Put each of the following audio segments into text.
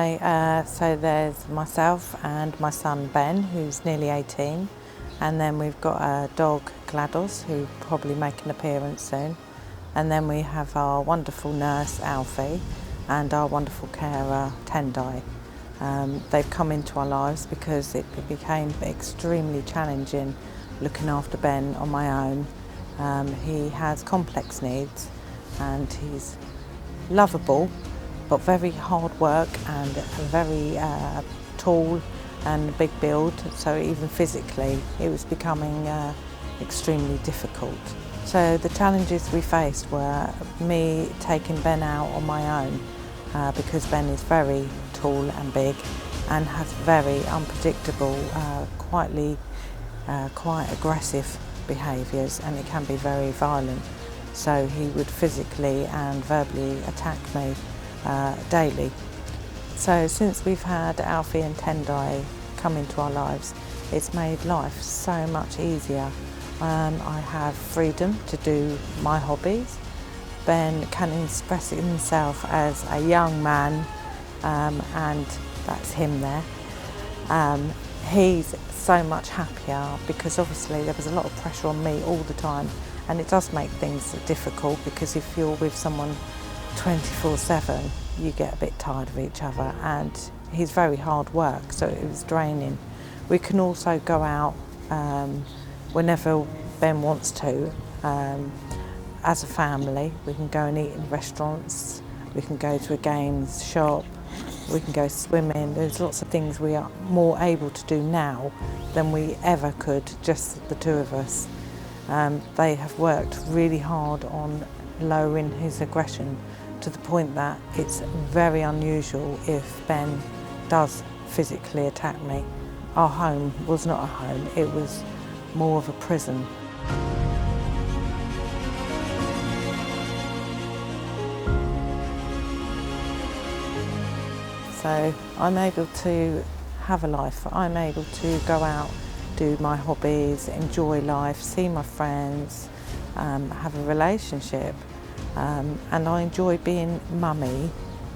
Hi, so there's myself and my son Ben, who's nearly 18, and then we've got a dog, GLaDOS, who'll probably make an appearance soon, and then we have our wonderful nurse, Alfie, and our wonderful carer, Tendai. They've come into our lives because it became extremely challenging looking after Ben on my own. He has complex needs and he's lovable, but very hard work and very tall and big build, so even physically it was becoming extremely difficult. So the challenges we faced were me taking Ben out on my own because Ben is very tall and big and has very unpredictable, quite aggressive behaviours, and it can be very violent. So he would physically and verbally attack me daily. So since we've had Alfie and Tendai come into our lives, it's made life so much easier. I have freedom to do my hobbies. Ben can express himself as a young man, and that's him there. He's so much happier because obviously there was a lot of pressure on me all the time, and it does make things difficult because if you're with someone 24/7, you get a bit tired of each other, and he's very hard work, so it was draining. We can also go out whenever Ben wants to. As a family, we can go and eat in restaurants, we can go to a games shop, we can go swimming. There's lots of things we are more able to do now than we ever could, just the two of us. They have worked really hard on lowering his aggression to the point that it's very unusual if Ben does physically attack me. Our home was not a home, it was more of a prison. So I'm able to have a life, I'm able to go out, do my hobbies, enjoy life, see my friends, have a relationship, and I enjoy being mummy,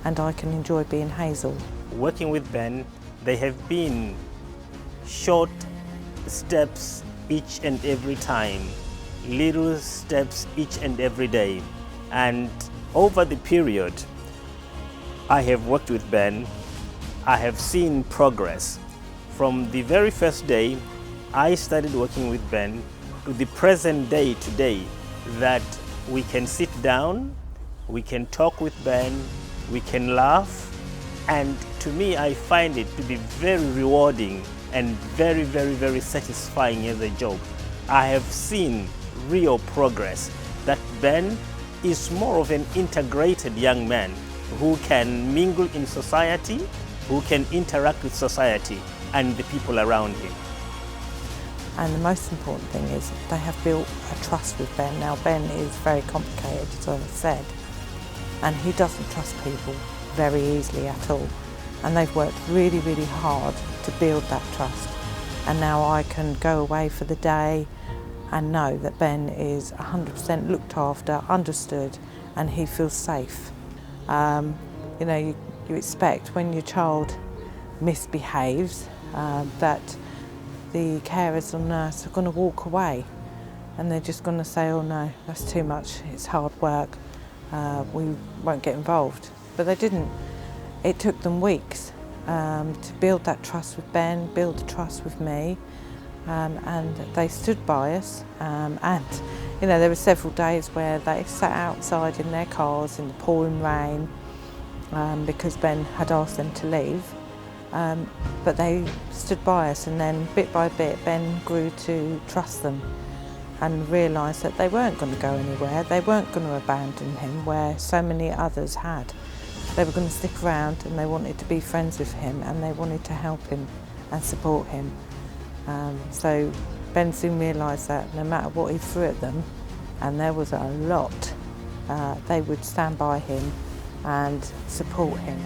and I can enjoy being Hazel. Working with Ben, they have been short steps each and every time, little steps each and every day, and over the period I have worked with Ben, I have seen progress. From the very first day I started working with Ben to the present day today, that we can sit down, we can talk with Ben, we can laugh, and to me I find it to be very rewarding and very satisfying as a job. I have seen real progress, that Ben is more of an integrated young man who can mingle in society, who can interact with society and the people around him. And the most important thing is they have built a trust with Ben. Now Ben is very complicated, as I've said, and he doesn't trust people very easily at all. And they've worked really hard to build that trust. And now I can go away for the day and know that Ben is 100% looked after, understood, and he feels safe. You know, you expect when your child misbehaves that the carers or nurse are going to walk away, and they're just going to say, oh no, that's too much, it's hard work, we won't get involved. But they didn't. It took them weeks to build that trust with Ben, build the trust with me, and they stood by us. And you know, there were several days where they sat outside in their cars in the pouring rain because Ben had asked them to leave. But they stood by us, and then bit by bit Ben grew to trust them and realised that they weren't going to go anywhere, they weren't going to abandon him where so many others had. They were going to stick around, and they wanted to be friends with him, and they wanted to help him and support him. So Ben soon realised that no matter what he threw at them, and there was a lot, they would stand by him and support him.